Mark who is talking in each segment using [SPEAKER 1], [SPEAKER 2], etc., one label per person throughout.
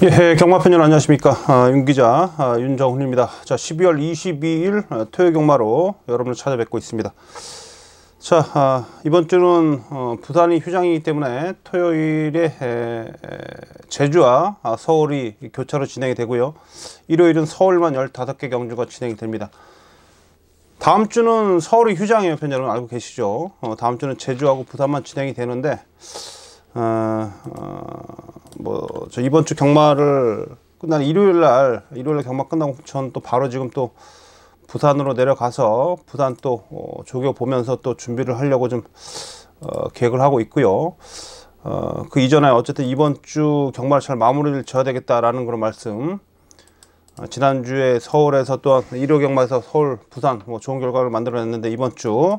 [SPEAKER 1] 예, 경마팬 여러분 안녕하십니까. 윤기자 윤정훈입니다. 자, 12월 22일 토요 경마로 여러분을 찾아뵙고 있습니다. 자, 이번 주는 부산이 휴장이기 때문에 토요일에 제주와 서울이 교차로 진행이 되고요. 일요일은 서울만 15개 경주가 진행이 됩니다. 다음 주는 서울이 휴장이에요. 팬 여러분 알고 계시죠? 다음 주는 제주하고 부산만 진행이 되는데 저 이번 주 경마를 끝난 일요일날 경마 끝나고 전 또 바로 지금 또 부산으로 내려가서 부산 또 조교 보면서 또 준비를 하려고 좀 계획을 하고 있고요. 그 이전에 어쨌든 이번 주 경마를 잘 마무리를 지어야 되겠다라는 그런 말씀. 지난주에 서울에서 또한 일요 경마에서 서울 부산 좋은 결과를 만들어냈는데 이번 주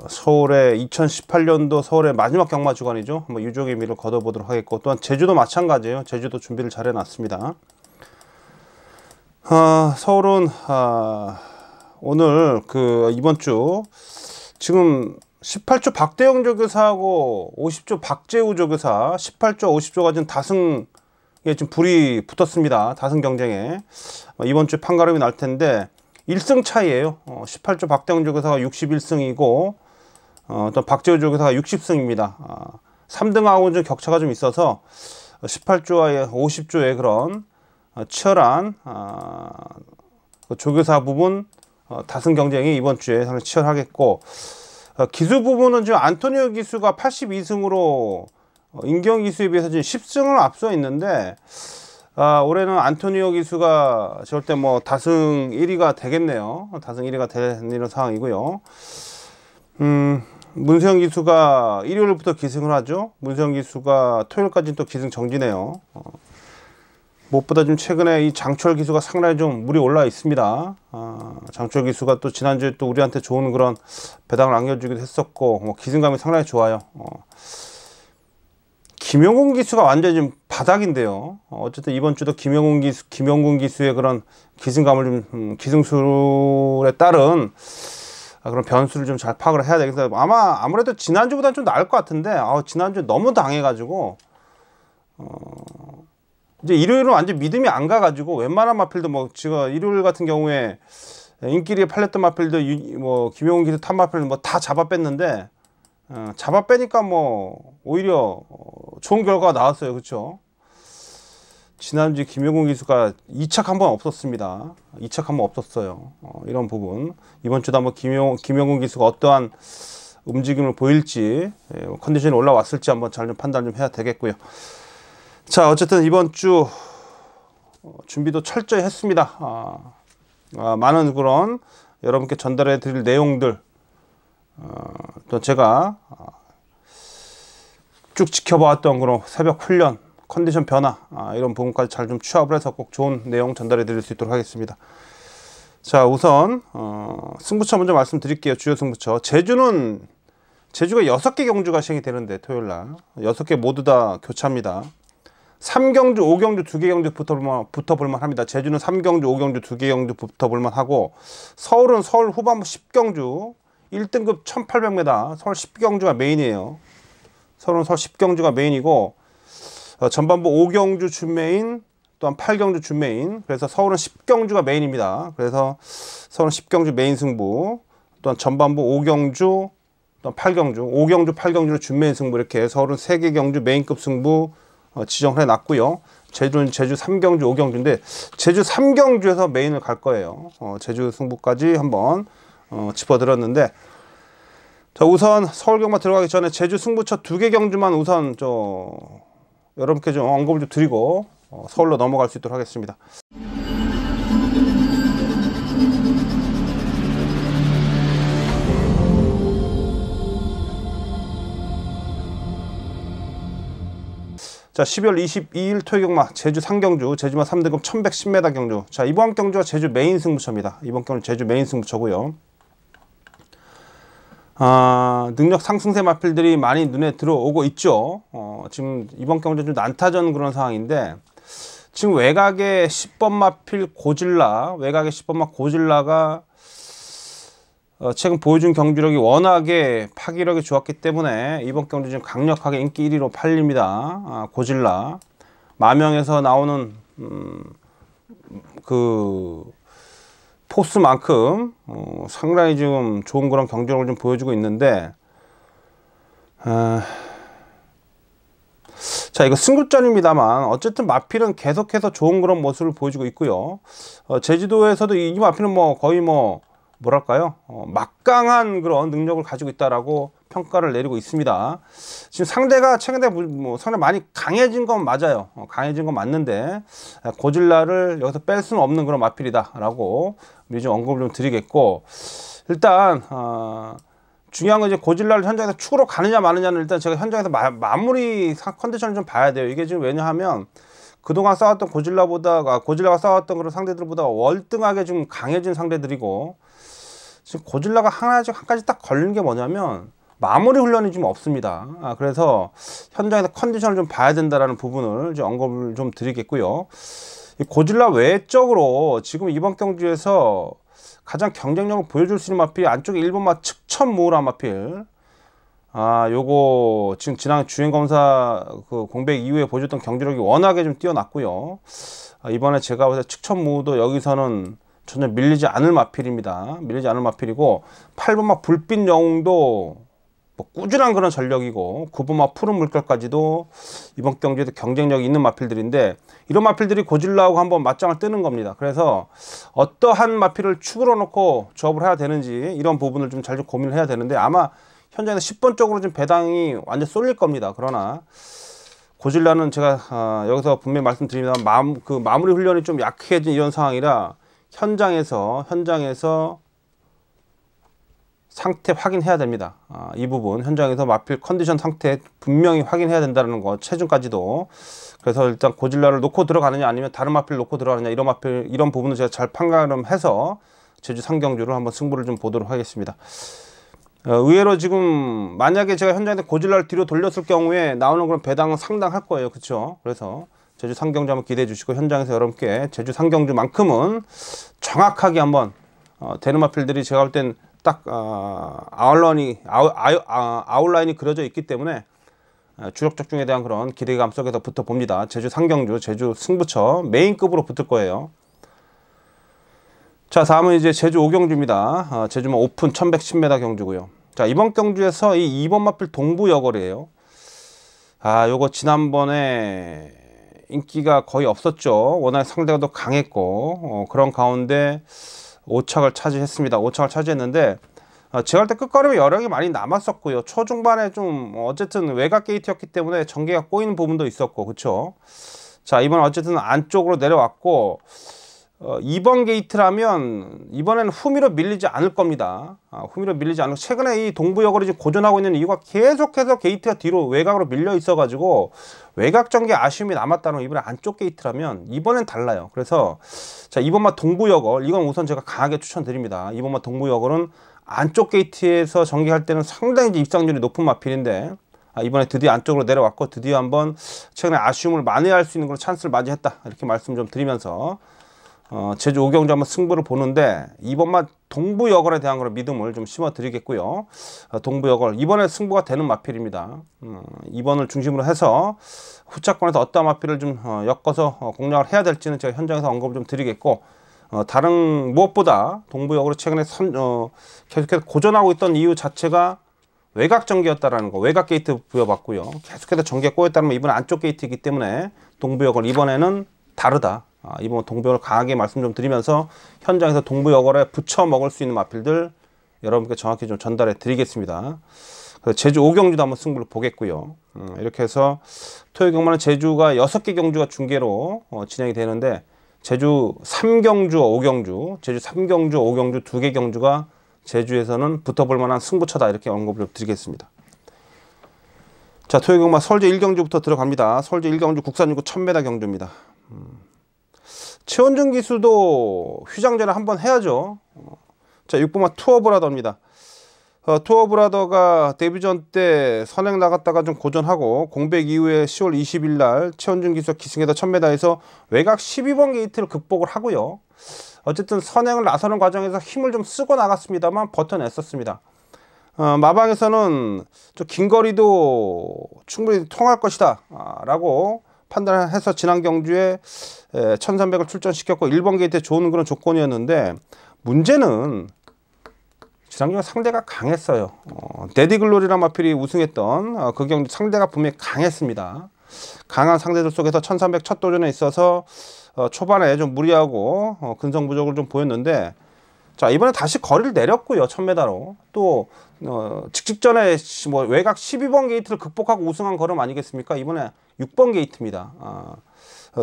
[SPEAKER 1] 서울의 2018년도 서울의 마지막 경마 주간이죠. 유족의 미를 거둬보도록 하겠고, 또한 제주도 마찬가지예요. 제주도 준비를 잘 해놨습니다. 서울은 오늘 이번 주 지금 18조 박대영 조교사하고 50조 박재우 조교사 18조 50조가 지금 다승에 지금 불이 붙었습니다. 다승 경쟁에 이번 주에 판가름이 날 텐데 1승 차이에요. 18조 박대영 조교사가 61승이고 또 박재우 조교사가 60승입니다. 3등하고는 좀 격차가 좀 있어서 18조와 50조의 그런 치열한 조교사 부분 다승 경쟁이 이번 주에 상당히 치열하겠고, 기수 부분은 지금 안토니오 기수가 82승으로 임경 기수에 비해서 지금 10승을 앞서 있는데 올해는 안토니오 기수가 절대 다승 1위가 되겠네요. 다승 1위가 되는 상황이고요. 문세영 기수가 일요일부터 기승을 하죠. 문세영 기수가 토요일까지 또 기승 정지네요. 무엇보다 좀 최근에 이 장철 기수가 상당히 좀 물이 올라 있습니다. 장철 기수가 또 지난주에 또 우리한테 좋은 그런 배당을 안겨주기도 했었고, 기승감이 상당히 좋아요. 김영군 기수가 완전히 좀 바닥인데요. 어쨌든 이번 주도 김영군 기수의 그런 기승감을 좀 기승술에 따른 그런 변수를 좀 잘 파악을 해야 되겠어요. 아무래도 지난주보다는 좀 나을 것 같은데, 지난주 너무 당해가지고 이제 일요일은 완전 믿음이 안 가가지고 웬만한 마필도 지금 일요일 같은 경우에 인기리에 팔렸던 마필도 김영훈 기수 탑 마필 다 잡아 뺐는데, 잡아 빼니까 오히려 좋은 결과가 나왔어요. 그렇죠? 지난주 김영훈 기수가 2착 한 번 없었습니다. 2착 한 번 없었어요. 이런 부분 이번 주도 한번 김영훈 기수가 어떠한 움직임을 보일지, 컨디션이 올라왔을지 한번 잘 좀 판단 좀 해야 되겠고요. 자, 어쨌든 이번 주 준비도 철저히 했습니다. 많은 그런 여러분께 전달해 드릴 내용들, 또 제가 쭉 지켜봐왔던 그런 새벽 훈련, 컨디션 변화, 이런 부분까지 잘 좀 취합을 해서 꼭 좋은 내용 전달해 드릴 수 있도록 하겠습니다. 자, 우선 승부처 먼저 말씀드릴게요. 주요 승부처. 제주가 6개 경주가 시행이 되는데 토요일날 6개 모두 다 교차입니다. 3경주, 5경주 2개 경주 붙어볼만 합니다. 제주는 3경주, 5경주 2개 경주 붙어볼만 하고, 서울은 서울 후반부 10경주 1등급 1800m 서울 10경주가 메인이에요. 서울은 서울 10경주가 메인이고, 전반부 5경주 준메인, 또한 8경주 준메인. 그래서 서울은 10경주가 메인입니다. 그래서 서울은 10경주 메인 승부, 또한 전반부 5경주, 또한 8경주, 5경주, 8경주를 준메인 승부, 이렇게 서울은 3개 경주 메인급 승부 지정을 해놨고요. 제주는 제주 3경주, 5경주인데 제주 3경주에서 메인을 갈 거예요. 제주 승부까지 한번 짚어드렸는데, 자, 우선 서울 경마 들어가기 전에 제주 승부처 2개 경주만 우선 여러분께 좀 언급을 좀 드리고 서울로 넘어갈 수 있도록 하겠습니다. 자, 12월 22일 토요경마 제주 상경주, 제주마 3등급 1110m 경주. 자, 이번 경주가 제주 메인 승부처입니다. 이번 경주 제주 메인 승부처고요. 능력 상승세 마필들이 많이 눈에 들어오고 있죠. 지금 이번 경주 좀 난타전 그런 상황인데, 지금 외곽의 10번 마필 고질라, 외곽의 10번마 고질라가 최근 보여준 경주력이 워낙에 파기력이 좋았기 때문에 이번 경주 좀 강력하게 인기 1위로 팔립니다. 고질라. 마명에서 나오는 그 포스만큼 상당히 지금 좋은 그런 경쟁력을 좀 보여주고 있는데, 자, 이거 승급전입니다만 어쨌든 마필은 계속해서 좋은 그런 모습을 보여주고 있고요. 제주도에서도 이 마필은 뭐 거의 뭐 뭐랄까요, 막강한 그런 능력을 가지고 있다라고 평가를 내리고 있습니다. 지금 상대가 최근에 뭐 상당히 많이 강해진 건 맞아요. 강해진 건 맞는데 고질라를 여기서 뺄 수는 없는 그런 마필이다라고 미리 좀 언급을 좀 드리겠고, 일단 중요한 건 이제 고질라를 현장에서 축으로 가느냐 마느냐는 일단 제가 현장에서 마무리 컨디션을 좀 봐야 돼요. 이게 지금 왜냐하면 그동안 싸웠던 고질라가 싸웠던 그런 상대들보다 월등하게 좀 강해진 상대들이고, 지금 고질라가 한 가지 딱 걸리는 게 뭐냐면 마무리 훈련이 좀 없습니다. 그래서 현장에서 컨디션을 좀 봐야 된다라는 부분을 이제 언급을 좀 드리겠고요. 이 고질라 외적으로 지금 이번 경주에서 가장 경쟁력을 보여줄 수 있는 마필이 안쪽에 1번마 측천무라 마필. 요거 지금 지난 주행검사 그 공백 이후에 보여줬던 경주력이 워낙에 좀 뛰어났고요. 이번에 제가 볼 때 측천무도 여기서는 전혀 밀리지 않을 마필입니다. 밀리지 않을 마필이고, 8번마 불빛 영웅도 뭐 꾸준한 그런 전력이고, 9번마 푸른 물결까지도 이번 경주에도 경쟁력이 있는 마필들인데, 이런 마필들이 고질라하고 한번 맞짱을 뜨는 겁니다. 그래서 어떠한 마필을 축으로 놓고 조합을 해야 되는지 이런 부분을 좀 잘 좀 고민을 해야 되는데, 아마 현장에서 10번 쪽으로 좀 배당이 완전 쏠릴 겁니다. 그러나 고질라는 제가 여기서 분명히 말씀드립니다. 그 마무리 훈련이 좀 약해진 이런 상황이라 현장에서 상태 확인해야 됩니다. 이 부분 현장에서 마필 컨디션 상태 분명히 확인해야 된다는 거, 체중까지도. 그래서 일단 고질라를 놓고 들어가느냐 아니면 다른 마필 놓고 들어가느냐, 이런 부분을 제가 잘 판가름해서 제주 상경주를 한번 승부를 좀 보도록 하겠습니다. 의외로 지금 만약에 제가 현장에서 고질라를 뒤로 돌렸을 경우에 나오는 그런 배당은 상당할 거예요. 그렇죠? 그래서 제주 상경주 한번 기대해 주시고, 현장에서 여러분께 제주 상경주만큼은 정확하게 한번 되는 마필들이 제가 볼 땐 딱 아웃라인이 그려져 있기 때문에 주력 적중에 대한 그런 기대감 속에서 붙어 봅니다. 제주 상경주, 제주 승부처 메인급으로 붙을 거예요. 자, 다음은 이제 제주 5경주입니다. 제주만 오픈 1110m 경주고요. 자, 이번 경주에서 이 2번 마필 동부여걸이에요. 요거 지난번에 인기가 거의 없었죠. 워낙 상대가 더 강했고, 그런 가운데 5착을 차지했습니다. 5착을 차지했는데, 제가 할 때 끝걸음에 여력이 많이 남았었고요. 초중반에 좀 어쨌든 외곽 게이트였기 때문에 전개가 꼬이는 부분도 있었고, 그쵸? 자, 이번 어쨌든 안쪽으로 내려왔고, 2번 게이트라면 이번에는 후미로 밀리지 않을 겁니다. 후미로 밀리지 않고, 최근에 이 동부여걸이 지금 고전하고 있는 이유가 계속해서 게이트가 뒤로 외곽으로 밀려 있어 가지고 외곽 전개 아쉬움이 남았다는 거. 이번에 안쪽 게이트라면 이번엔 달라요. 그래서 자, 2번마 동부여걸, 이건 우선 제가 강하게 추천드립니다. 2번마 동부여걸은 안쪽 게이트에서 전개할 때는 상당히 입상률이 높은 마필인데, 이번에 드디어 안쪽으로 내려왔고, 드디어 한번 최근에 아쉬움을 만회할 수 있는 그런 찬스를 맞이했다, 이렇게 말씀 좀 드리면서 제주 5경주 한번 승부를 보는데, 이번만 동부여걸에 대한 그런 믿음을 좀 심어 드리겠고요. 동부여걸 이번에 승부가 되는 마필입니다. 2번을 중심으로 해서 후차권에서 어떤 마필을 좀 엮어서 공략을 해야 될지는 제가 현장에서 언급을 좀 드리겠고, 다른 무엇보다 동부여걸이 최근에 계속해서 고전하고 있던 이유 자체가 외곽 전개였다라는 거, 외곽 게이트 부여받고요. 계속해서 전개가 꼬였다면 이번에 안쪽 게이트이기 때문에 동부여걸 이번에는 다르다. 이번 동부여걸 강하게 말씀 좀 드리면서 현장에서 동부여걸에 붙여 먹을 수 있는 마필들 여러분께 정확히 좀 전달해 드리겠습니다. 그래서 제주 5경주도 한번 승부를 보겠고요. 이렇게 해서 토요일 경마는 제주가 6개 경주가 중계로 진행이 되는데, 제주 3경주 5경주, 제주 3경주 5경주 2개 경주가 제주에서는 붙어볼 만한 승부처다, 이렇게 언급을 드리겠습니다. 자, 토요일 경마 서울제 1경주부터 들어갑니다. 서울제 1경주 국산유구 1000m 경주입니다. 최원준 기수도 휘장전을 한번 해야죠. 자, 6번마 투어브라더입니다. 투어브라더가 데뷔전 때 선행 나갔다가 좀 고전하고, 공백 이후에 10월 20일 날 최원준 기수가 기승에서 1000m에서 외곽 12번 게이트를 극복을 하고요. 어쨌든 선행을 나서는 과정에서 힘을 좀 쓰고 나갔습니다만 버텨냈었습니다. 마방에서는 좀 긴 거리도 충분히 통할 것이다 라고 판단해서 지난 경주에 1300을 출전시켰고 1번 게이트에 좋은 그런 조건이었는데, 문제는 지난 경주 상대가 강했어요. 데디글로리란 마필이 우승했던 그 경주 상대가 분명히 강했습니다. 강한 상대들 속에서 1300 첫 도전에 있어서 초반에 좀 무리하고 근성 부족을 좀 보였는데, 자, 이번에 다시 거리를 내렸고요. 1000m로. 또 직전에 뭐 외곽 12번 게이트를 극복하고 우승한 걸음 아니겠습니까? 이번에 6번 게이트입니다.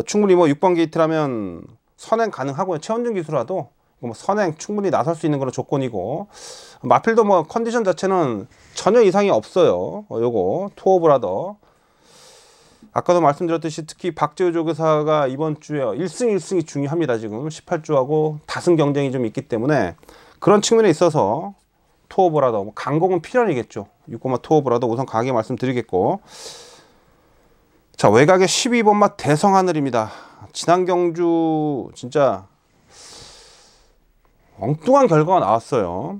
[SPEAKER 1] 충분히 뭐 6번 게이트라면 선행 가능하고요. 최원준 기수라도 뭐 선행 충분히 나설 수 있는 그런 조건이고, 마필도 뭐 컨디션 자체는 전혀 이상이 없어요. 요거 투어브라더, 아까도 말씀드렸듯이 특히 박재우 조교사가 이번 주에 1승 1승이 중요합니다. 지금 18주하고 다승 경쟁이 좀 있기 때문에 그런 측면에 있어서 투어브라더, 뭐 강공은 필연이겠죠. 6번마 투어브라더 우선 강하게 말씀드리겠고, 자, 외곽의 12번마 대성하늘입니다. 지난 경주 진짜 엉뚱한 결과가 나왔어요.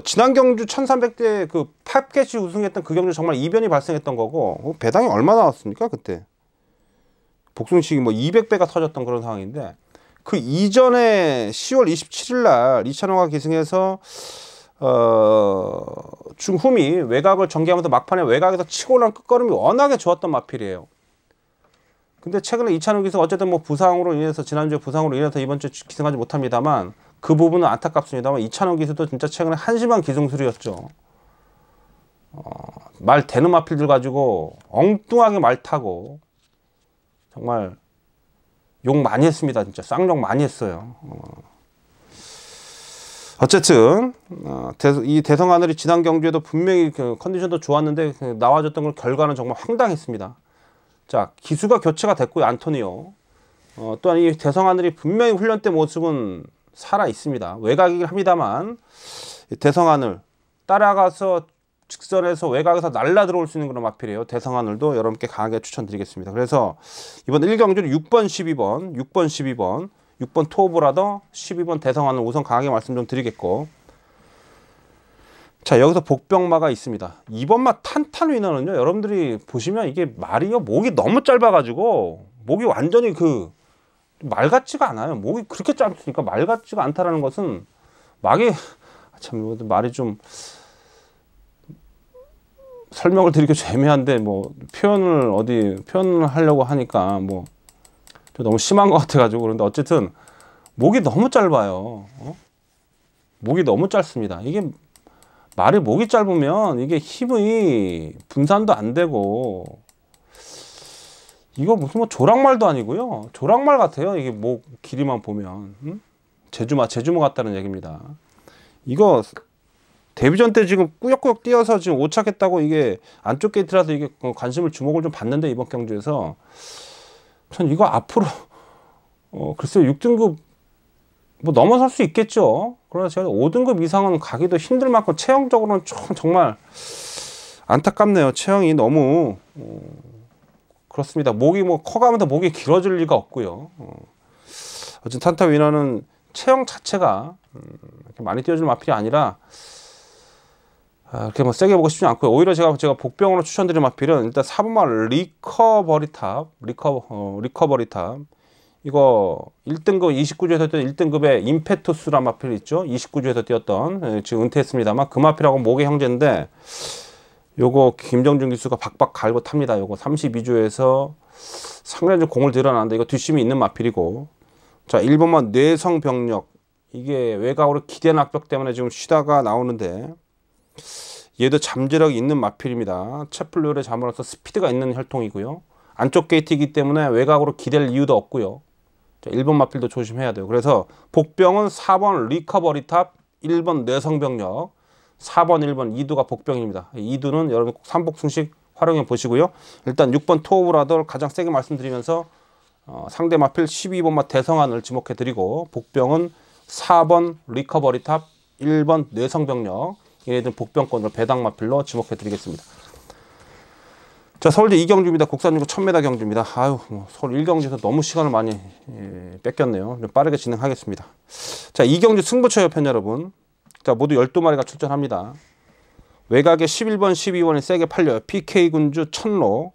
[SPEAKER 1] 지난 경주 1300대 그 팝캐치 우승했던 그 경주 정말 이변이 발생했던 거고, 배당이 얼마 나왔습니까 그때? 복숭식이 뭐 200배가 터졌던 그런 상황인데, 그 이전에 10월 27일 날 이찬호가 기승해서 중후미 외곽을 전개하면서 막판에 외곽에서 치고 올라온 끝걸음이 워낙에 좋았던 마필이에요. 근데 최근에 이찬호 기승 어쨌든 뭐 부상으로 인해서, 지난주에 부상으로 인해서 이번 주에 기승하지 못합니다만, 그 부분은 안타깝습니다만 이찬호 기수도 진짜 최근에 한심한 기승술이었죠. 말 되는 마필들 가지고 엉뚱하게 말 타고 정말 욕 많이 했습니다. 진짜 쌍욕 많이 했어요. 어쨌든 이 대성하늘이 지난 경주에도 분명히 그 컨디션도 좋았는데 나와줬던 걸 결과는 정말 황당했습니다. 자, 기수가 교체가 됐고요. 안토니오. 또한 이 대성하늘이 분명히 훈련 때 모습은 살아 있습니다. 외곽이긴 합니다만 대성하늘 따라가서 직선에서 외곽에서 날라 들어올 수 있는 그런 마필이에요. 대성하늘도 여러분께 강하게 추천드리겠습니다. 그래서 이번 1경주는 6번 12번 6번 12번 6번 투어브라더 12번 대성하늘 우선 강하게 말씀 좀 드리겠고, 자, 여기서 복병마가 있습니다. 2번마 탄탄 위너는요, 여러분들이 보시면 이게 말이요, 목이 너무 짧아 가지고 목이 완전히 말 같지가 않아요. 목이 그렇게 짧으니까 말 같지가 않다라는 것은 막이, 참 말이 좀 설명을 드리기 좀 애매한데, 뭐 표현을 하려고 하니까 뭐 너무 심한 것 같아 가지고. 그런데 어쨌든 목이 너무 짧아요. 목이 너무 짧습니다. 이게 말이 목이 짧으면 이게 힘이 분산도 안 되고, 이거 무슨 뭐 조랑말도 아니고요. 조랑말 같아요. 이게 목 길이만 보면. 제주모 같다는 얘기입니다. 이거 데뷔전 때 지금 꾸역꾸역 뛰어서 지금 5착했다고, 이게 안쪽 게이트라서 이게 주목을 좀 받는데, 이번 경주에서 전 이거 앞으로 글쎄요, 6등급 뭐 넘어설 수 있겠죠. 그러나 제가 5등급 이상은 가기도 힘들 만큼 체형적으로는 정말 안타깝네요. 체형이 너무 그렇습니다. 목이 뭐 커가면서 목이 길어질 리가 없고요. 어쨌든 탄타 위너는 체형 자체가 이렇게 많이 뛰어줄 마필이 아니라 이렇게 뭐 세게 보고 싶지 않고요. 오히려 제가 복병으로 추천드린 마필은 일단 4번마 리커버리탑. 이거 1등급 29주에서 뛰었던 1등급의 임페투스란 마필 있죠. 29주에서 뛰었던, 지금 은퇴했습니다만 그 마필하고 목의 형제인데, 요거 김정준 기수가 박박 갈고 탑니다. 요거 32주에서 상당히 좀 공을 들여놨는데 이거 뒷심이 있는 마필이고, 자, 1번만 뇌성병력, 이게 외곽으로 기대한 악벽 때문에 지금 쉬다가 나오는데, 얘도 잠재력이 있는 마필입니다. 채플루얼의 잠으로서 스피드가 있는 혈통이고요. 안쪽 게이트이기 때문에 외곽으로 기댈 이유도 없고요. 자, 1번 마필도 조심해야 돼요. 그래서 복병은 4번 리커버리탑, 1번 뇌성병력, 4번 1번 2두가 복병입니다. 2두는 여러분 꼭 삼복승식 활용해 보시고요. 일단 6번 투어브라더를 가장 세게 말씀드리면서 상대 마필 12번마 대성한을 지목해 드리고, 복병은 4번 리커버리탑, 1번 뇌성병력, 얘네들 복병권으로 배당 마필로 지목해 드리겠습니다. 자, 서울대 2경주입니다. 국산중고 1000m 경주입니다. 아유, 서울 1경주에서 너무 시간을 많이 뺏겼네요. 좀 빠르게 진행하겠습니다. 자, 2경주 승부처 편 여러분. 자, 모두 12마리가 출전합니다. 외곽에 11번, 12번이 세게 팔려요. PK군주 천로.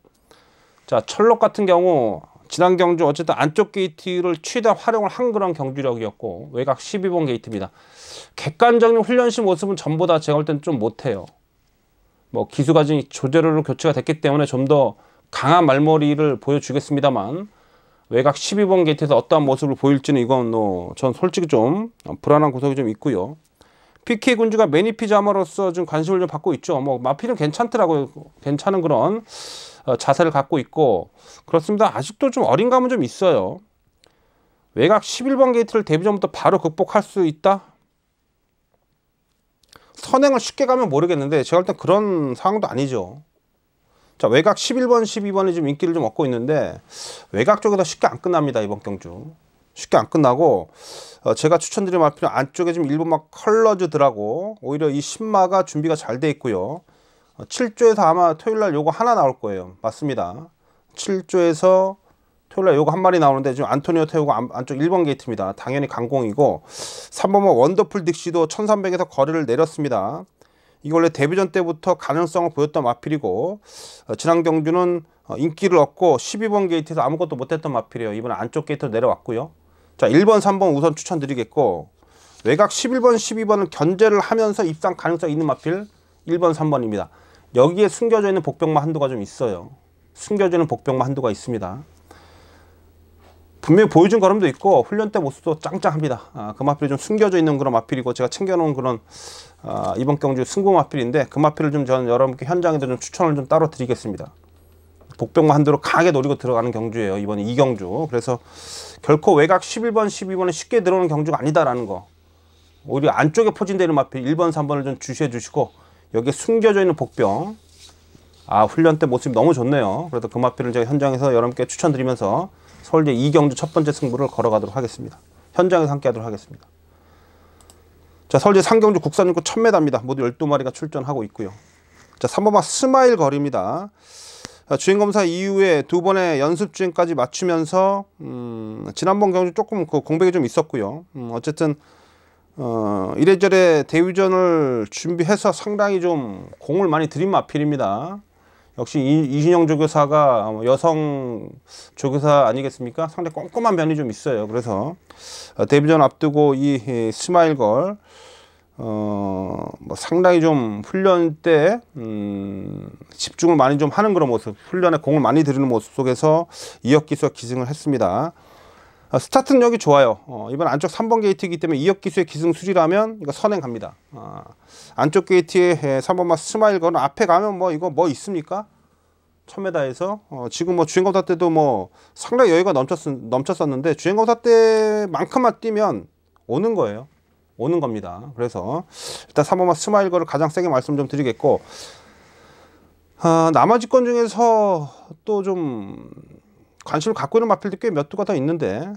[SPEAKER 1] 자, 철록 같은 경우 지난 경주 어쨌든 안쪽 게이트를 최대한 활용을 한 그런 경주력이었고 외곽 12번 게이트입니다. 객관적인 훈련시 모습은 전보다 제가 볼 때는 좀 못해요. 뭐 기수가 지금 조제로로 교체가 됐기 때문에 좀 더 강한 말머리를 보여주겠습니다만 외곽 12번 게이트에서 어떠한 모습을 보일지는 이건 전 솔직히 좀 불안한 구석이 좀 있고요. PK 군주가 매니피자마로서 좀 관심을 좀 받고 있죠. 뭐 마필은 괜찮더라고요. 괜찮은 그런 자세를 갖고 있고 그렇습니다. 아직도 좀 어린 감은 좀 있어요. 외곽 11번 게이트를 데뷔 전부터 바로 극복할 수 있다? 선행을 쉽게 가면 모르겠는데 제가 볼 땐 그런 상황도 아니죠. 자, 외곽 11번, 12번이 좀 인기를 좀 얻고 있는데 외곽 쪽에서 쉽게 안 끝납니다. 이번 경주 쉽게 안 끝나고 제가 추천드린 마필은 안쪽에 지금 1번마 컬러즈들하고 오히려 이 10마가 준비가 잘 돼 있고요. 7조에서 아마 토요일날 요거 하나 나올 거예요. 맞습니다. 7조에서 토요일날 요거 한 마리 나오는데 지금 안토니오 태우고 안쪽 1번 게이트입니다. 당연히 강공이고 3번마 원더풀 딕시도 1300에서 거리를 내렸습니다. 이거 원래 데뷔전 때부터 가능성을 보였던 마필이고 지난 경주는 인기를 얻고 12번 게이트에서 아무것도 못했던 마필이에요. 이번에 안쪽 게이트로 내려왔고요. 자, 1번, 3번 우선 추천드리겠고 외곽 11번, 12번을 견제를 하면서 입상 가능성이 있는 마필 1번, 3번입니다. 여기에 숨겨져 있는 복병마 한두가 좀 있어요. 숨겨져 있는 복병마 한두가 있습니다. 분명히 보여준 걸음도 있고 훈련 때 모습도 짱짱합니다. 그 마필이 좀 숨겨져 있는 그런 마필이고 제가 챙겨놓은 그런 이번 경주 승부 마필인데 그 마필을 좀 저는 여러분께 현장에도 좀 추천을 좀 따로 드리겠습니다. 복병마 한두로 강하게 노리고 들어가는 경주예요. 이번에 2경주. 그래서 결코 외곽 11번, 12번에 쉽게 들어오는 경주가 아니다라는 거. 오히려 안쪽에 포진되는 마필 1번, 3번을 좀 주시해 주시고 여기에 숨겨져 있는 복병 훈련 때 모습이 너무 좋네요. 그래서 그 마필을 제가 현장에서 여러분께 추천드리면서 서울제 2경주 첫 번째 승부를 걸어가도록 하겠습니다. 현장에서 함께 하도록 하겠습니다. 자, 서울제 3경주 국산육구 1000m입니다. 모두 12마리가 출전하고 있고요. 자, 3번마 스마일 거리입니다. 주행검사 이후에 두 번의 연습 주행까지 맞추면서 지난번 경주 조금 그 공백이 좀 있었고요. 어쨌든 이래저래 대위전을 준비해서 상당히 좀 공을 많이 들인 마필입니다. 역시 이신영 조교사가 여성 조교사 아니겠습니까? 상당히 꼼꼼한 면이 좀 있어요. 그래서 데뷔전 앞두고 이 스마일걸 상당히 좀 훈련 때 집중을 많이 좀 하는 그런 모습, 훈련에 공을 많이 들이는 모습 속에서 이역기수가 기승을 했습니다. 스타트력이 좋아요. 이번 안쪽 3번 게이트이기 때문에 이역기수의 기승 수리라면 이거 선행 갑니다. 안쪽 게이트에 3번마 스마일걸은 앞에 가면 이거 뭐 있습니까? 1000m에서 지금 주행검사 때도 상당히 여유가 넘쳤었는데 주행검사 때만큼만 뛰면 오는 거예요. 오는 겁니다. 그래서 일단 3번마 스마일걸을 가장 세게 말씀 좀 드리겠고 나머지 건 중에서 또 좀 관심을 갖고 있는 마필도 꽤 몇 두가 더 있는데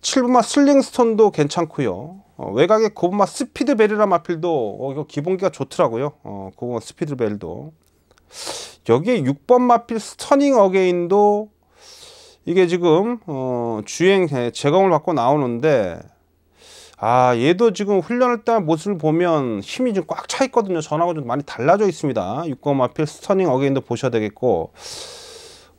[SPEAKER 1] 7번마 슬링스톤도 괜찮고요. 외곽에 9번마 스피드벨이라는 마필도 이거 기본기가 좋더라고요. 9번마 스피드벨도 여기에 6번 마필 스터닝 어게인도 이게 지금 주행 제공을 받고 나오는데 얘도 지금 훈련할 때 모습을 보면 힘이 좀 꽉 차 있거든요. 전하고 좀 많이 달라져 있습니다. 6번 마필 스터닝 어게인도 보셔야 되겠고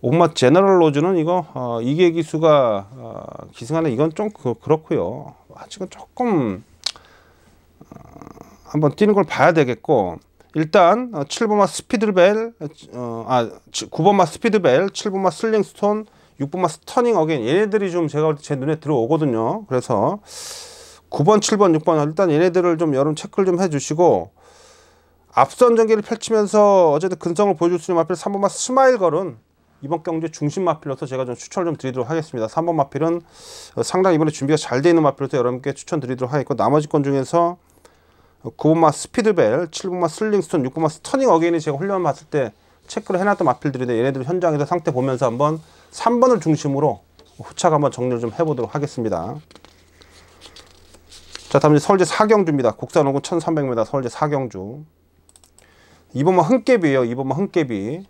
[SPEAKER 1] 5번마 제너럴 로즈는 이거 이계 기수가 기승하는 이건 좀 그렇고요. 아직은 조금 한번 뛰는 걸 봐야 되겠고 일단 7번마 스피드벨 9번마 스피드벨 7번마 슬링스톤 6번마 스터닝 어게인 얘네들이 좀 제가 제 눈에 들어오거든요. 그래서 9번 7번 6번 일단 얘네들을 좀 여러분 체크를 좀 해주시고 앞선 전개를 펼치면서 어쨌든 근성을 보여줄 수 있는 마필 3번마 스마일걸은 이번 경주 중심 마필로서 제가 좀 추천을 좀 드리도록 하겠습니다. 3번 마필은 상당히 이번에 준비가 잘 되어 있는 마필로서 여러분께 추천드리도록 하겠고 나머지 건 중에서 9번마 스피드벨, 7번마 슬링스톤, 6번마 스터닝 어게인이 제가 훈련 봤을 때 체크를 해놨던 마필들인데 얘네들 현장에서 상태 보면서 한번 3번을 중심으로 후착 한번 정리를 좀 해보도록 하겠습니다. 자, 다음 이제 서울제 4경주입니다. 국산호군 1300m 서울제 4경주 2번마 흥깨비예요. 2번마 흥깨비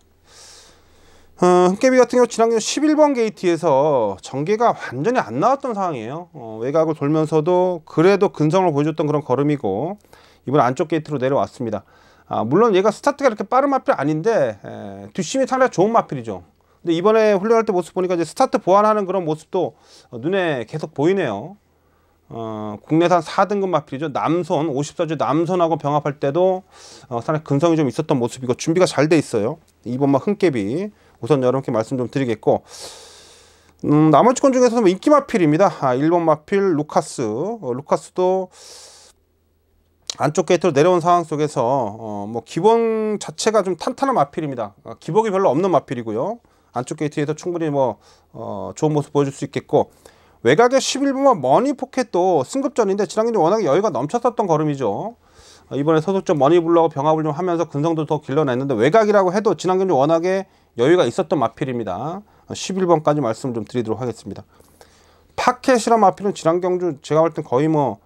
[SPEAKER 1] 흥깨비 같은 경우 지난해 11번 게이트에서 전개가 완전히 안 나왔던 상황이에요. 외곽을 돌면서도 그래도 근성을 보여줬던 그런 걸음이고 이번 안쪽 게이트로 내려왔습니다. 물론 얘가 스타트가 이렇게 빠른 마필 아닌데 뒷심이 상당히 좋은 마필이죠. 근데 이번에 훈련할 때 모습 보니까 이제 스타트 보완하는 그런 모습도 눈에 계속 보이네요. 국내산 4등급 마필이죠. 남손 54주 남손하고 병합할 때도 상당히 근성이 좀 있었던 모습이고 준비가 잘 돼 있어요. 2번마 흥깨비 우선 여러분께 말씀 좀 드리겠고, 나머지 건 중에서는 뭐 인기 마필입니다. 1번 마필 루카스. 루카스도 안쪽 게이트로 내려온 상황 속에서 뭐 기본 자체가 좀 탄탄한 마필입니다. 기복이 별로 없는 마필이고요. 안쪽 게이트에서 충분히 뭐 좋은 모습 보여줄 수 있겠고, 외곽의 11번마 머니 포켓도 승급전인데 지난번에 워낙에 여유가 넘쳤었던 걸음이죠. 이번에 소속점 머니블러하고 병합을 좀 하면서 근성도 더 길러냈는데, 외곽이라고 해도 지난번에 워낙에 여유가 있었던 마필입니다. 11번까지 말씀을 좀 드리도록 하겠습니다. 파켓이란 마필은 지난 경주 제가 볼 땐 거의 뭐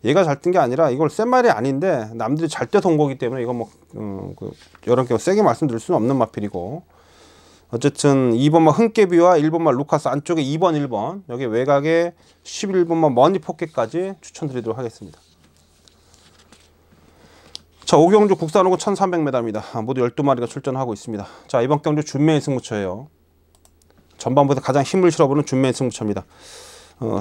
[SPEAKER 1] 얘가 잘 뜬 게 아니라 이걸 센 말이 아닌데 남들이 잘 떼서 온 거기 때문에 이건 뭐 여러분께 세게 말씀드릴 수는 없는 마필이고, 어쨌든 2번마 흥깨비와 1번마 루카스 안쪽에 2번 1번 여기 외곽에 11번마 머니 포켓까지 추천드리도록 하겠습니다. 자, 5경주 국산호구 1300m입니다. 모두 12마리가 출전하고 있습니다. 자, 이번 경주 준매인 승부처예요. 전반부에서 가장 힘을 실어보는 준매인 승부처입니다.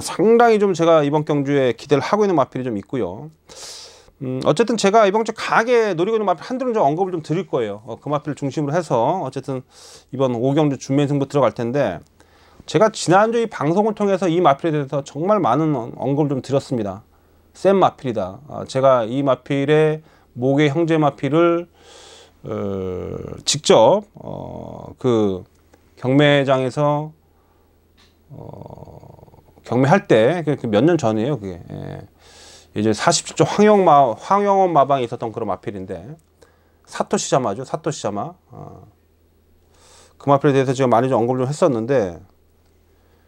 [SPEAKER 1] 상당히 좀 제가 이번 경주에 기대를 하고 있는 마필이 좀 있고요. 어쨌든 제가 이번 주 강하게 노리고 있는 마필 한두는 좀 언급을 좀 드릴 거예요. 그 마필을 중심으로 해서 어쨌든 이번 5경주 준매인 승부 들어갈 텐데, 제가 지난주 이 방송을 통해서 이 마필에 대해서 정말 많은 언급을 좀 드렸습니다. 센 마필이다. 제가 이 마필의 목의 형제 마필을 직접 그 경매장에서 경매할 때 몇 년 전이에요. 그게 이제 47조 황영원 마방에 있었던 그런 마필인데, 사토시자마죠. 사토시자마. 그 마필에 대해서 제가 많이 좀 언급을 좀 했었는데,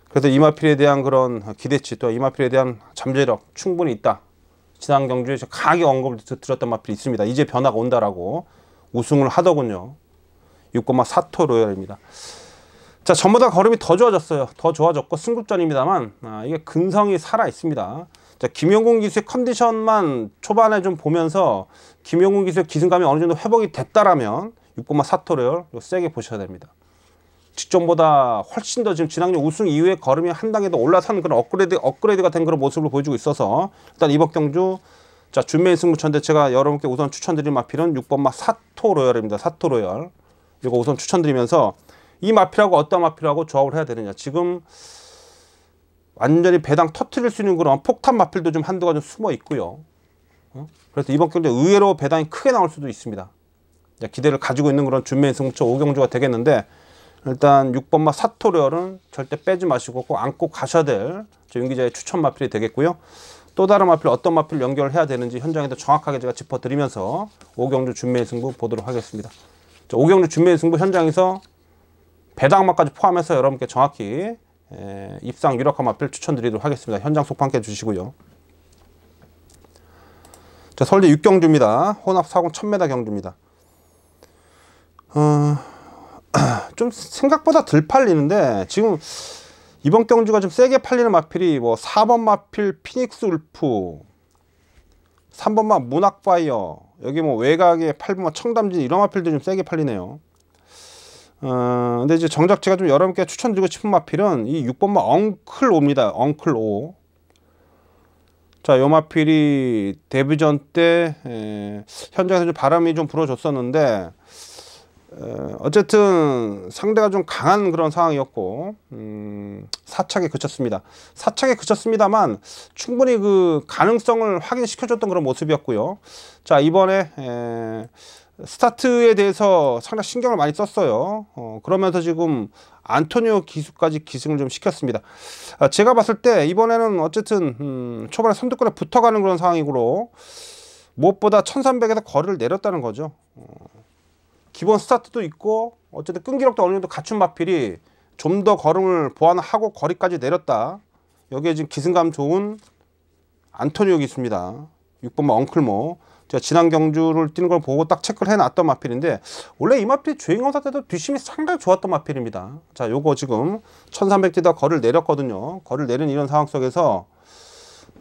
[SPEAKER 1] 그래서 이 마필에 대한 그런 기대치, 또 이 마필에 대한 잠재력 충분히 있다. 지난 경주에 강하게 언급을 드렸던 마필이 있습니다. 이제 변화가 온다라고 우승을 하더군요. 6번마 사토 로열입니다. 자, 전보다 걸음이 더 좋아졌어요. 더 좋아졌고 승급전입니다만 이게 근성이 살아 있습니다. 자, 김용군 기수의 컨디션만 초반에 좀 보면서 김용군 기수의 기승감이 어느 정도 회복이 됐다라면 6번마 사토 로열 세게 보셔야 됩니다. 직전보다 훨씬 더 지금 지난년 우승 이후에 걸음이 한 단계 더 올라선 그런 업그레이드가 된 그런 모습을 보여주고 있어서, 일단 이번 경주 자 준매인 승부처인데 제가 여러분께 우선 추천드릴 마필은 6번마 사토 로열입니다. 사토 로열 이거 우선 추천드리면서, 이 마필하고 어떤 마필하고 조합을 해야 되느냐, 지금 완전히 배당 터트릴 수 있는 그런 폭탄 마필도 좀 한두가 좀 숨어 있고요. 그래서 이번 경주 의외로 배당이 크게 나올 수도 있습니다. 기대를 가지고 있는 그런 준매인 승부처 5경주가 되겠는데, 일단 6번마 사토리얼은 절대 빼지 마시고 꼭 안고 가셔야 될 윤 기자의 추천 마필이 되겠고요. 또 다른 마필 어떤 마필 연결을 해야 되는지 현장에서 정확하게 제가 짚어드리면서 5경주 준매인 승부 보도록 하겠습니다. 자, 5경주 준매인 승부 현장에서 배당마까지 포함해서 여러분께 정확히 입상 유력한 마필 추천드리도록 하겠습니다. 현장 속보 함께 해주시고요. 자, 서울대 6경주입니다. 혼합 4공 1000m 경주입니다. 좀 생각보다 덜 팔리는데, 지금 이번 경주가 좀 세게 팔리는 마필이 뭐 4번 마필 피닉스 울프, 3번마 문학파이어, 여기 뭐 외곽에 8번마 청담진, 이런 마필들이 좀 세게 팔리네요. 근데 이제 정작 제가 좀 여러분께 추천드리고 싶은 마필은 이 6번마 엉클5입니다. 엉클5. 자, 요 마필이 데뷔전 때 현장에서 좀 바람이 좀 불어줬었는데, 어쨌든 상대가 좀 강한 그런 상황이었고 사착에 그쳤습니다. 사착에 그쳤습니다만 충분히 그 가능성을 확인시켜줬던 그런 모습이었고요. 자, 이번에 스타트에 대해서 상당히 신경을 많이 썼어요. 그러면서 지금 안토니오 기수까지 기승을 좀 시켰습니다. 제가 봤을 때 이번에는 어쨌든 초반에 선두권에 붙어가는 그런 상황이고, 무엇보다 1300에서 거리를 내렸다는 거죠. 기본 스타트도 있고 어쨌든 끈기력도 어느 정도 갖춘 마필이 좀 더 걸음을 보완하고 거리까지 내렸다. 여기에 지금 기승감 좋은 안토니오 기수입니다. 6번마 엉클모. 제가 지난 경주를 뛰는 걸 보고 딱 체크를 해놨던 마필인데, 원래 이 마필이 주행검사 때도 뒷심이 상당히 좋았던 마필입니다. 자, 요거 지금 1300 뛰다 거리를 내렸거든요. 거리를 내린 이런 상황 속에서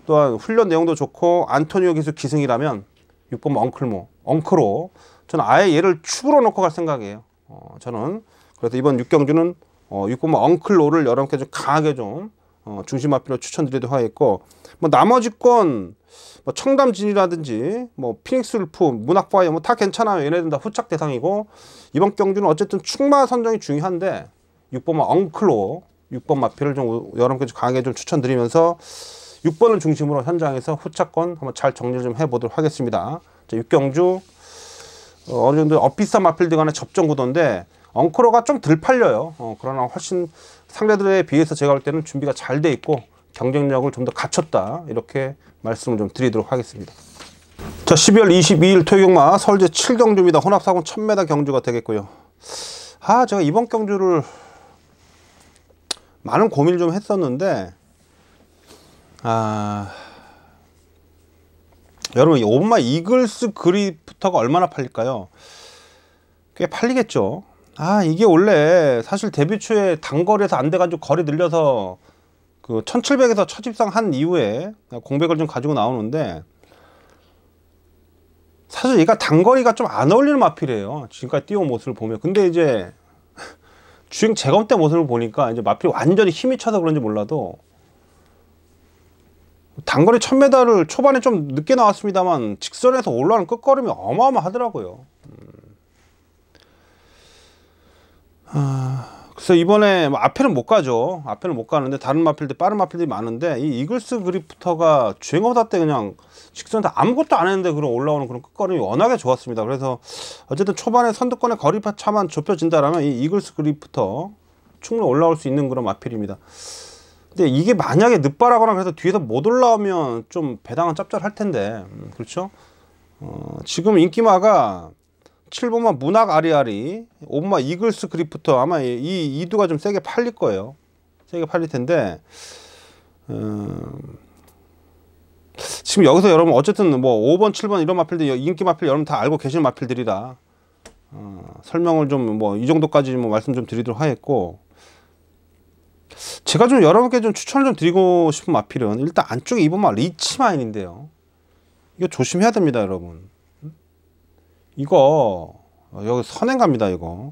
[SPEAKER 1] 또한 훈련 내용도 좋고 안토니오 기수 기승이라면 6번마 엉클모, 엉크로 저는 아예 얘를 축으로 놓고 갈 생각이에요. 저는 그래서 이번 6경주는 6번마 엉클로를 여러분께 좀 강하게 좀 중심 마필로 추천드리도록 하겠고, 뭐 나머지 건 뭐 청담진이라든지 뭐 피닉스 울프, 문학바이어 뭐 다 괜찮아요. 얘네들은 다 후착 대상이고, 이번 경주는 어쨌든 축마 선정이 중요한데 6번마 엉클로 6번 마필을 좀 여러분께 좀 강하게 좀 추천드리면서 6번을 중심으로 현장에서 후차권 한번 잘 정리를 좀 해보도록 하겠습니다. 자, 6경주 어느 정도 엇비슷한 마필들 간의 접전 구도인데 엉크로가 좀 덜 팔려요. 그러나 훨씬 상대들에 비해서 제가 볼 때는 준비가 잘 돼 있고 경쟁력을 좀 더 갖췄다, 이렇게 말씀을 좀 드리도록 하겠습니다. 자, 12월 22일 토요경마 서울제 7경주입니다. 혼합사공 1000m 경주가 되겠고요. 제가 이번 경주를 많은 고민을 좀 했었는데, 여러분, 이 5번마 이글스 그리프터가 얼마나 팔릴까요? 꽤 팔리겠죠. 이게 원래 사실 데뷔 초에 단거리에서 안 돼가지고 거리 늘려서 그 1700에서 첫 입상한 이후에 공백을 좀 가지고 나오는데, 사실 얘가 단거리가 좀 안 어울리는 마필이에요. 지금까지 뛰어온 모습을 보면. 근데 이제 주행 재검 때 모습을 보니까 이제 마필이 완전히 힘이 차서 그런지 몰라도 단거리 1000m를 초반에 좀 늦게 나왔습니다만 직선에서 올라오는 끝걸음이 어마어마하더라고요. 그래서 이번에 뭐 앞에는 못 가죠. 앞에는 못 가는데 다른 마필들, 빠른 마필들이 많은데, 이 이글스 그리프터가 주행어다 때 그냥 직선에서 아무것도 안 했는데 그런 올라오는 그런 끝걸음이 워낙에 좋았습니다. 그래서 어쨌든 초반에 선두권의 거리차만 좁혀진다라면 이 이글스 그리프터 충분히 올라올 수 있는 그런 마필입니다. 근데 이게 만약에 늦바라거나 그래서 뒤에서 못 올라오면 좀 배당은 짭짤할 텐데, 그렇죠? 지금 인기마가 7번마 문학 아리아리, 5번마 이글스 그리프터, 아마 이 이두가 좀 세게 팔릴 거예요. 세게 팔릴 텐데, 지금 여기서 여러분 어쨌든 뭐 5번, 7번 이런 마필들, 인기 마필 여러분 다 알고 계시는 마필들이라 설명을 좀 뭐 이 정도까지 뭐 말씀 좀 드리도록 하겠고, 제가 좀 여러분께 좀 추천을 좀 드리고 싶은 마필은 일단 안쪽에 2번마 리치마인인데요. 이거 조심해야 됩니다, 여러분. 이거 여기 선행 갑니다. 이거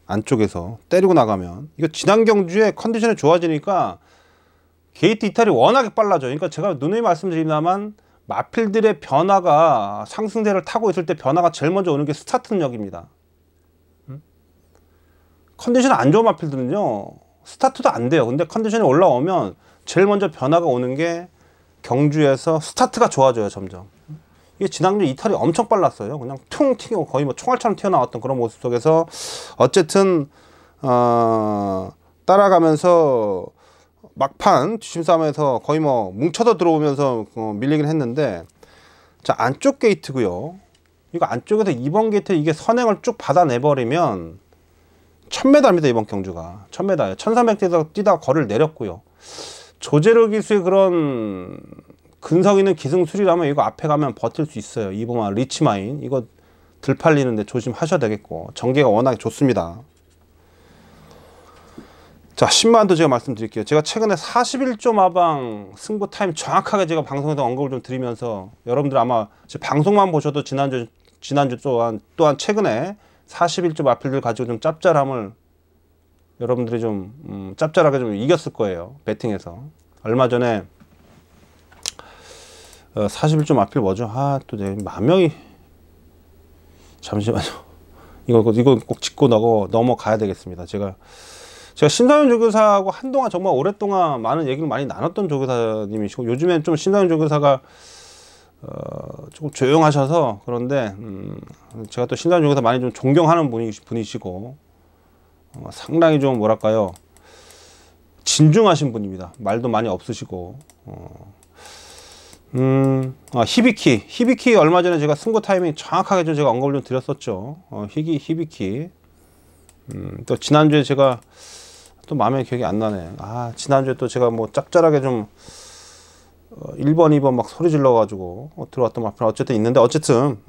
[SPEAKER 1] 안쪽에서 때리고 나가면, 이거 지난 경주에 컨디션이 좋아지니까 게이트 이탈이 워낙에 빨라져. 그러니까 제가 누누이 말씀드립니다만 마필들의 변화가, 상승세를 타고 있을 때 변화가 제일 먼저 오는 게 스타트 능력입니다. 컨디션 안 좋은 마필들은요 스타트도 안 돼요. 근데 컨디션이 올라오면 제일 먼저 변화가 오는 게 경주에서 스타트가 좋아져요. 점점. 이게 지난주 이탈이 엄청 빨랐어요. 그냥 퉁 튀고 거의 뭐 총알처럼 튀어나왔던 그런 모습 속에서 어쨌든 따라가면서 막판 뒷심 싸움에서 거의 뭐 뭉쳐서 들어오면서 밀리긴 했는데, 자, 안쪽 게이트고요. 이거 안쪽에서 2번 게이트 이게 선행을 쭉 받아내버리면 1000m입니다. 이번 경주가 1000m예요. 1300대에서 뛰다가 거리를 내렸고요. 조제로 기수의 그런 근성 있는 기승술이라면 이거 앞에 가면 버틸 수 있어요. 2번마 리치마인 이거 들 팔리는데 조심하셔야 되겠고, 전개가 워낙에 좋습니다. 자, 10만도 제가 말씀드릴게요. 제가 최근에 41조 마방 승부 타임 정확하게 제가 방송에서 언급을 좀 드리면서, 여러분들 아마 제 방송만 보셔도 지난주 또한 최근에 41조 마필들 가지고 좀 짭짤함을 여러분들이 좀 짭짤하게 좀 이겼을 거예요. 배팅에서. 얼마 전에 41조 마필 뭐죠? 또 내 만명이, 잠시만요. 이거 꼭 짚고 넘어가야 되겠습니다. 제가 신사윤 조교사하고 한동안 정말 오랫동안 많은 얘기를 많이 나눴던 조교사님이시고, 요즘엔 좀 신사윤 조교사가 조금 조용하셔서 그런데 제가 또 신사윤 조교사 많이 좀 존경하는 분이시고 상당히 좀 뭐랄까요, 진중하신 분입니다. 말도 많이 없으시고. 히비키 얼마 전에 제가 승부 타이밍 정확하게 좀 제가 언급을 좀 드렸었죠. 히비키. 또 지난주에 제가 또 마음에 기억이 안 나네. 지난주에 또 제가 뭐 짭짤하게 좀 1번, 2번 막 소리 질러 가지고 들어왔던 마필 어쨌든 있는데, 어쨌든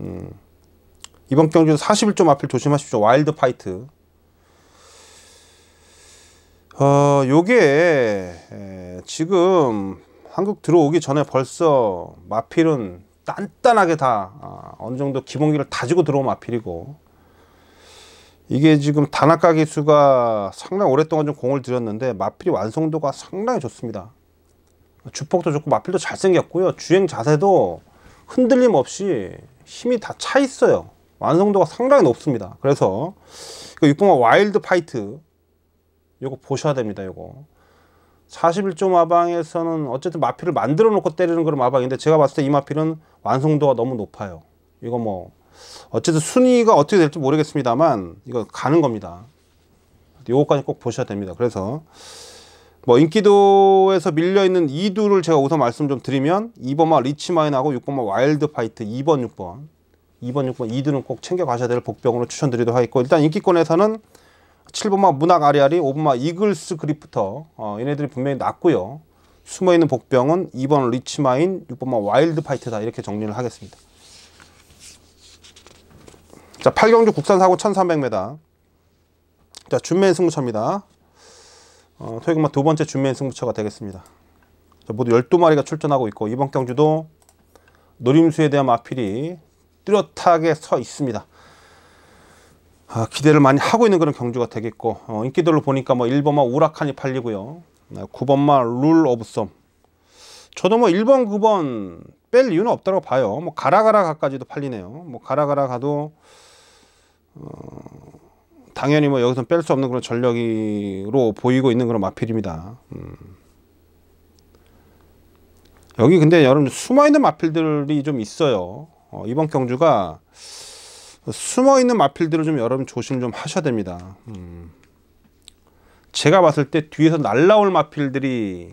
[SPEAKER 1] 이번 경주 41조 마필 조심하십시오. 와일드 파이트. 요게 지금 한국 들어오기 전에 벌써 마필은 단단하게 다 어느 정도 기본기를 다지고 들어온 마필이고, 이게 지금 단아까 기수가 상당히 오랫동안 좀 공을 들였는데 마필이 완성도가 상당히 좋습니다. 주폭도 좋고 마필도 잘생겼고요. 주행 자세도 흔들림 없이 힘이 다 차 있어요. 완성도가 상당히 높습니다. 그래서 6번마 와일드 파이트 요거 보셔야 됩니다. 요거 41조 마방에서는 어쨌든 마필을 만들어 놓고 때리는 그런 마방인데, 제가 봤을 때 이 마필은 완성도가 너무 높아요. 이거 뭐 어쨌든 순위가 어떻게 될지 모르겠습니다만 이거 가는 겁니다. 요거까지 꼭 보셔야 됩니다. 그래서 뭐 인기도에서 밀려있는 2두를 제가 우선 말씀 좀 드리면 2번마 리치마인하고 6번마 와일드 파이트 2번 6번 2두는 꼭 챙겨 가셔야 될 복병으로 추천드리도록 하겠고, 일단 인기권에서는 7번마 문학 아리아리, 5번마 이글스 그리프터 얘네들이 분명히 낫고요. 숨어있는 복병은 2번 리치마인, 6번마 와일드 파이트다, 이렇게 정리를 하겠습니다. 자, 8경주 국산사고 1300m. 자, 준메인 승부처입니다. 토요일마 두 번째 준메인 승부처가 되겠습니다. 자, 모두 12마리가 출전하고 있고, 이번 경주도 노림수에 대한 마필이 뚜렷하게 서 있습니다. 기대를 많이 하고 있는 그런 경주가 되겠고, 인기들로 보니까 뭐 1번마 우라칸이 팔리고요. 9번마 룰 오브 썸. 저도 뭐 1번, 9번 뺄 이유는 없다고 봐요. 뭐 가라가라 가까지도 팔리네요. 뭐 가라가라 가도 당연히 뭐 여기서 뺄 수 없는 그런 전력으로 보이고 있는 그런 마필입니다. 여기 근데 여러분 숨어있는 마필들이 좀 있어요. 이번 경주가 숨어있는 마필들을 좀 여러분 조심 좀 하셔야 됩니다. 제가 봤을 때 뒤에서 날라올 마필들이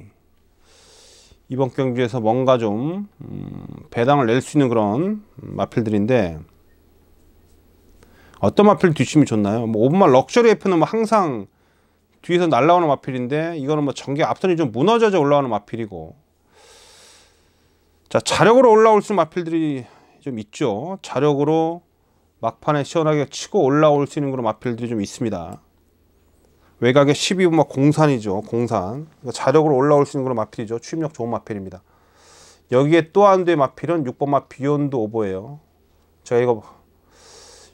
[SPEAKER 1] 이번 경주에서 뭔가 좀 배당을 낼 수 있는 그런 마필들인데, 어떤 마필 뒷심이 좋나요? 뭐 5번마 럭셔리 F는 뭐 항상 뒤에서 날라오는 마필인데, 이거는 뭐 전개 앞선이 좀 무너져서 올라오는 마필이고, 자, 자력으로 올라올 수 있는 마필들이 좀 있죠. 자력으로 막판에 시원하게 치고 올라올 수 있는 그런 마필들이 좀 있습니다. 외곽에 12번마 공산이죠. 공산. 자력으로 올라올 수 있는 그런 마필이죠. 추임력 좋은 마필입니다. 여기에 또 한 대의 마필은 6번마 비욘드 오버예요. 제가 이거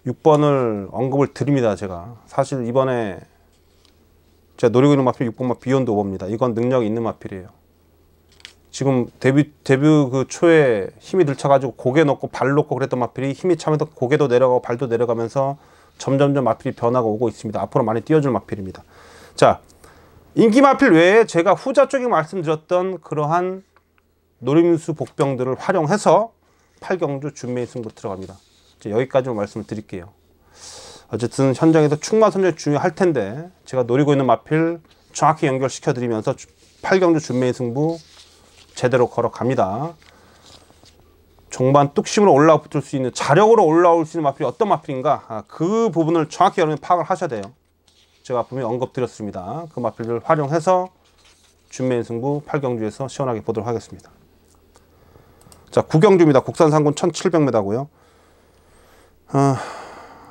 [SPEAKER 1] 6번을 언급을 드립니다. 제가 사실 이번에 제가 노리고 있는 마필 6번마 비욘드 오버입니다. 이건 능력이 있는 마필이에요. 지금 데뷔 그 초에 힘이 들쳐가지고 고개 넣고 발 놓고 그랬던 마필이 힘이 차면서 고개도 내려가고 발도 내려가면서 점점점 마필이 변화가 오고 있습니다. 앞으로 많이 띄워줄 마필입니다. 자, 인기 마필 외에 제가 후자 쪽에 말씀드렸던 그러한 노림수 복병들을 활용해서 8경주 준메인 승부 들어갑니다. 여기까지만 말씀을 드릴게요. 어쨌든 현장에서 충마 선정이 중요할 텐데, 제가 노리고 있는 마필 정확히 연결시켜 드리면서 8경주 준메인 승부 제대로 걸어갑니다. 종반 뚝심으로 올라붙을 수 있는, 자력으로 올라올 수 있는 마필이 어떤 마필인가, 그 부분을 정확히 여러분이 파악을 하셔야 돼요. 제가 분명히 언급드렸습니다. 그 마필을 활용해서 준메인 승부 8경주에서 시원하게 보도록 하겠습니다. 자, 9경주입니다. 국산 상군 1700m고요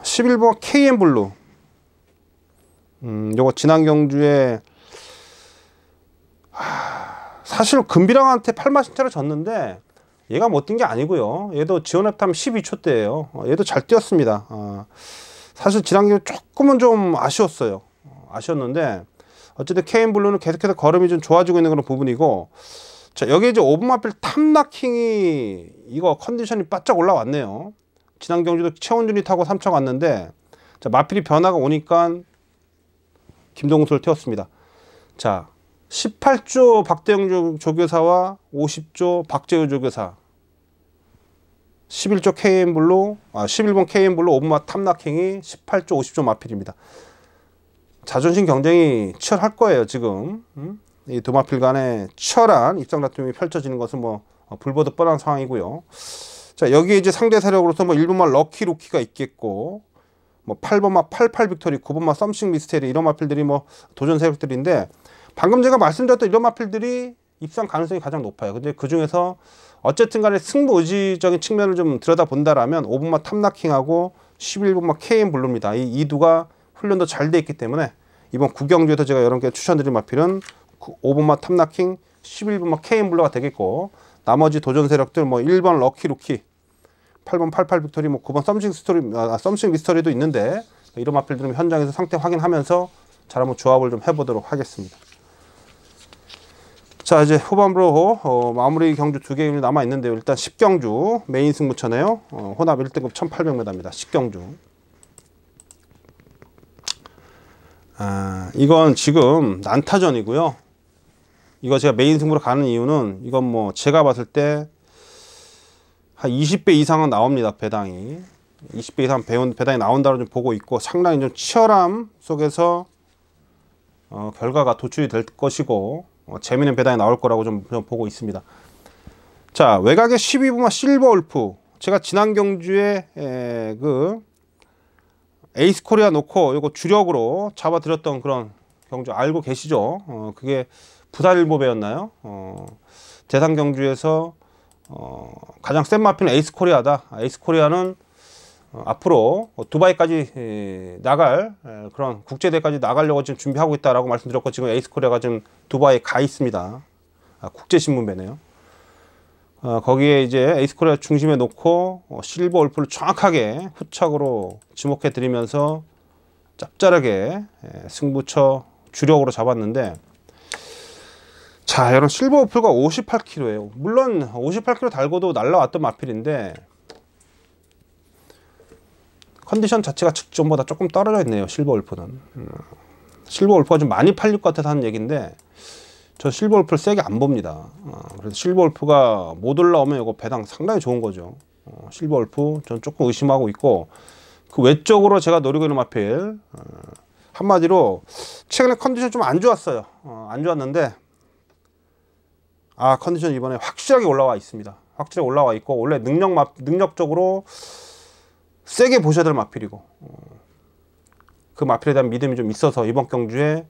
[SPEAKER 1] 11번 KM블루. 요거 지난 경주에 사실 금비랑한테 8마신차로 졌는데 얘가 못 뛴 게 아니고요. 얘도 지원랩탐 12초대예요. 얘도 잘 뛰었습니다. 사실 지난 경주 조금은 좀 아쉬웠어요. 아쉬웠는데 어쨌든 KM블루는 계속해서 걸음이 좀 좋아지고 있는 그런 부분이고, 자, 여기 이제 오븐마필 탑나킹이 이거 컨디션이 바짝 올라왔네요. 지난 경주도 최원준이 타고 3차 갔는데, 자, 마필이 변화가 오니까 김동수를 태웠습니다. 자, 18조 박대영 조교사와 50조 박재우 조교사, 11조 KM블루, 11번 KM블루 오븐마 탑나킹이 18조 50조 마필입니다. 자존심 경쟁이 치열할 거예요. 지금 이 두 마필 간에 치열한 입상 다툼이 펼쳐지는 것은 뭐 불보듯 뻔한 상황이고요. 자, 여기에 이제 상대 세력으로서 뭐 1번마 럭키 루키가 있겠고, 뭐 8번마 88 빅토리, 9번마 썸씽 미스테리, 이런 마필들이 뭐 도전 세력들인데, 방금 제가 말씀드렸던 이런 마필들이 입상 가능성이 가장 높아요. 근데 그 중에서 어쨌든 간에 승부 의지적인 측면을 좀 들여다본다라면 5번마 탑나킹하고 11번마 KM블루입니다. 이 두가 훈련도 잘 돼 있기 때문에 이번 9경주에서 제가 여러분께 추천드린 마필은 5번마 탑나킹, 11번마 KM블루가 되겠고, 나머지 도전 세력들 뭐 1번 럭키 루키, 8번 88 빅토리, 뭐 9번 썸씽 미스터리도 있는데, 이런 마필들은 현장에서 상태 확인하면서 잘 한번 조합을 좀 해보도록 하겠습니다. 자, 이제 후반부로 마무리 경주 2개 남아 있는데요. 일단 10경주 메인 승부처네요. 혼합 1등급 1800m입니다. 10경주. 이건 지금 난타전이고요. 이거 제가 메인 승부로 가는 이유는 이건 뭐 제가 봤을 때 한 20배 이상은 나옵니다. 배당이 20배 이상 배당이 나온다고 좀 보고 있고, 상당히 좀 치열함 속에서 결과가 도출이 될 것이고 재미있는 배당이 나올 거라고 좀 보고 있습니다. 자, 외곽의 12부마 실버울프, 제가 지난 경주에 그 에이스 코리아 놓고 이거 주력으로 잡아드렸던 그런 경주 알고 계시죠? 그게 부산일보 배였나요? 대상 경주에서 가장 센 마필은 에이스 코리아다. 에이스 코리아는 앞으로 두바이까지 나갈 그런 국제대회까지 나가려고 지금 준비하고 있다라고 말씀드렸고, 지금 에이스 코리아가 지금 두바이에 가 있습니다. 국제신문배네요. 거기에 이제 에이스 코리아 중심에 놓고 실버 울프를 정확하게 후착으로 지목해 드리면서 짭짤하게 승부처 주력으로 잡았는데, 자, 여러분 실버 울프가 58kg예요. 물론 58kg 달고도 날라왔던 마필인데 컨디션 자체가 직전보다 조금 떨어져 있네요. 실버 울프는. 실버 울프가 좀 많이 팔릴 것 같아서 하는 얘기인데, 저 실버 울프를 세게 안 봅니다. 그래서 실버 울프가 못 올라오면 이거 배당 상당히 좋은 거죠. 실버 울프 전 조금 의심하고 있고, 그 외적으로 제가 노리고 있는 마필, 한마디로 최근에 컨디션 좀 안 좋았어요. 안 좋았는데 컨디션 이번에 확실하게 올라와 있습니다. 확실하게 올라와 있고, 원래 능력적으로 세게 보셔야 될 마필이고, 그 마필에 대한 믿음이 좀 있어서 이번 경주에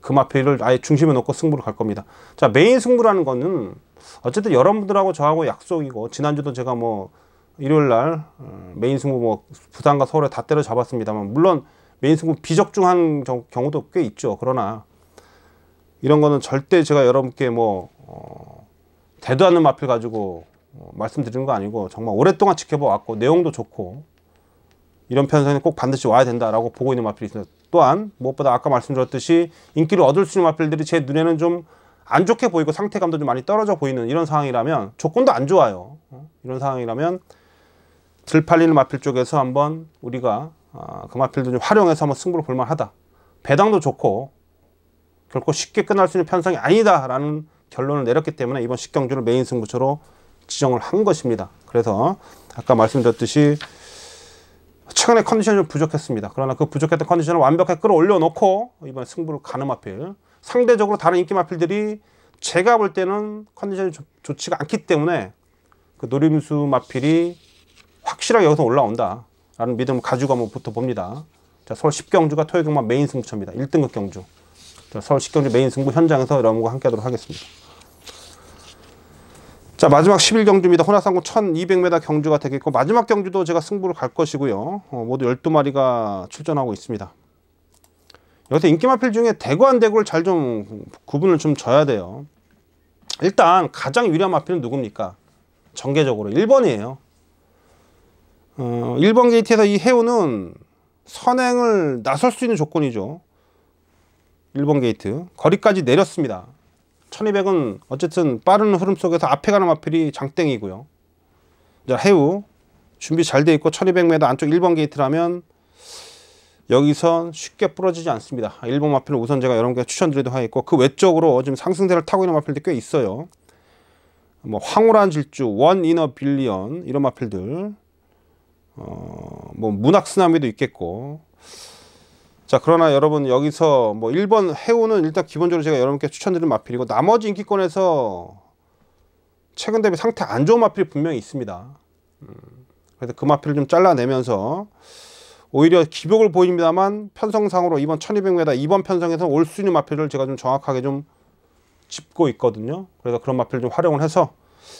[SPEAKER 1] 그 마필을 아예 중심에 놓고 승부를 갈 겁니다. 자, 메인 승부라는 거는 어쨌든 여러분들하고 저하고 약속이고, 지난주도 제가 뭐 일요일날 메인 승부 뭐 부산과 서울에 다 때려 잡았습니다만, 물론 메인 승부 비적중한 경우도 꽤 있죠. 그러나 이런 거는 절대 제가 여러분께 뭐 대도 않는 마필 가지고 말씀드리는 거 아니고, 정말 오랫동안 지켜봐 왔고 내용도 좋고 이런 편성에 꼭 반드시 와야 된다라고 보고 있는 마필이 있습니다. 또한 무엇보다 아까 말씀드렸듯이 인기를 얻을 수 있는 마필들이 제 눈에는 좀 안 좋게 보이고 상태감도 좀 많이 떨어져 보이는 이런 상황이라면, 조건도 안 좋아요. 이런 상황이라면 들 팔리는 마필 쪽에서 한번 우리가 그 마필도 좀 활용해서 한번 승부를 볼만하다. 배당도 좋고 결코 쉽게 끝날 수 있는 편성이 아니다 라는 결론을 내렸기 때문에 이번 10경주를 메인 승부처로 지정을 한 것입니다. 그래서 아까 말씀드렸듯이 최근에 컨디션이 좀 부족했습니다. 그러나 그 부족했던 컨디션을 완벽하게 끌어올려 놓고 이번 승부를 가는 마필, 상대적으로 다른 인기 마필들이 제가 볼 때는 컨디션이 좋지가 않기 때문에 그 노림수 마필이 확실하게 여기서 올라온다 라는 믿음을 가지고 한번 붙어봅니다. 자, 서울 10경주가 토요 경마 메인 승부처입니다. 1등급 경주. 자, 서울 10경주 메인 승부 현장에서 여러분과 함께 하도록 하겠습니다. 자, 마지막 11경주입니다. 혼합상구 1200m 경주가 되겠고, 마지막 경주도 제가 승부를 갈 것이고요. 모두 12마리가 출전하고 있습니다. 여기서 인기 마필 중에 대구 안 대구를 잘 좀 구분을 좀 져야 돼요. 일단 가장 유리한 마필은 누굽니까? 전개적으로 1번이에요. 1번 게이트에서 이 해우는 선행을 나설 수 있는 조건이죠. 1번 게이트 거리까지 내렸습니다. 1200은 어쨌든 빠른 흐름 속에서 앞에 가는 마필이 장땡이고요. 자, 해우 준비 잘 돼 있고 1200m 안쪽 1번 게이트라면 여기선 쉽게 부러지지 않습니다. 1번 마필은 우선 제가 여러분께 추천드리도록 하겠고, 그 외적으로 지금 상승세를 타고 있는 마필도 꽤 있어요. 뭐 황홀한 질주, 원 이너 빌리언 이런 마필들, 뭐 문학 쓰나미도 있겠고. 자, 그러나 여러분 여기서 뭐 1번 해우는 일단 기본적으로 제가 여러분께 추천드리는 마필이고, 나머지 인기권에서 최근 대비 상태 안 좋은 마필이 분명히 있습니다. 그래서 그 마필을 좀 잘라내면서 오히려 기복을 보입니다만 편성상으로 이번 1200m 이번 편성에서 올 수 있는 마필을 제가 좀 정확하게 좀 짚고 있거든요. 그래서 그런 마필을 좀 활용을 해서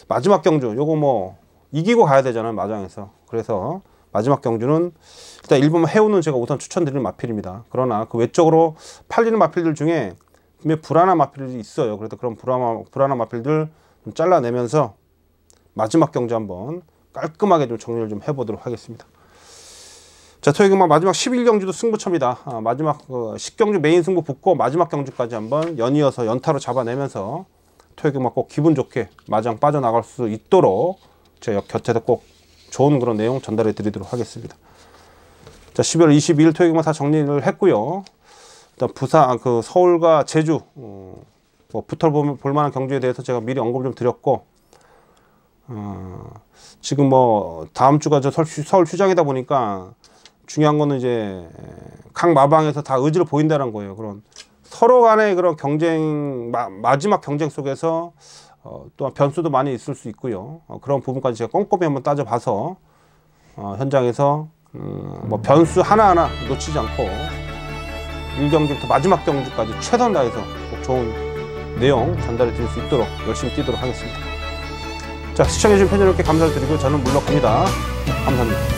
[SPEAKER 1] 마지막 경주 요거 뭐 이기고 가야 되잖아요, 마장에서. 그래서 마지막 경주는 일단 1번 해우는 제가 우선 추천드리는 마필입니다. 그러나 그 외적으로 팔리는 마필들 중에 분명히 불안한 마필들이 있어요. 그래서 그런 불안한 마필들 좀 잘라내면서 마지막 경주 한번 깔끔하게 좀 정리를 좀 해보도록 하겠습니다. 자, 토요일경마 마지막 11경주도 승부처입니다. 마지막 10경주 메인 승부 붙고 마지막 경주까지 한번 연이어서 연타로 잡아내면서 토요일경마 꼭 기분 좋게 마장 빠져나갈 수 있도록 제가 곁에서 꼭 좋은 그런 내용 전달해 드리도록 하겠습니다. 자, 12월 22일 토요일경마 다 정리를 했고요. 일단 부산, 서울과 제주 붙어 볼 만한 경주에 대해서 제가 미리 언급을 좀 드렸고, 지금 뭐 다음 주가 서울 휴장이다 보니까 중요한 거는 이제 각 마방에서 다 의지를 보인다는 거예요. 그런 서로 간의 그런 경쟁, 마지막 경쟁 속에서 또한 변수도 많이 있을 수 있고요. 그런 부분까지 제가 꼼꼼히 한번 따져봐서 현장에서 뭐 변수 하나하나 놓치지 않고 1경기부터 마지막 경기까지 최선 다해서 꼭 좋은 내용 전달해 드릴 수 있도록 열심히 뛰도록 하겠습니다. 자, 시청해주신 팬 여러분께 감사를 드리고 저는 물러갑니다. 감사합니다.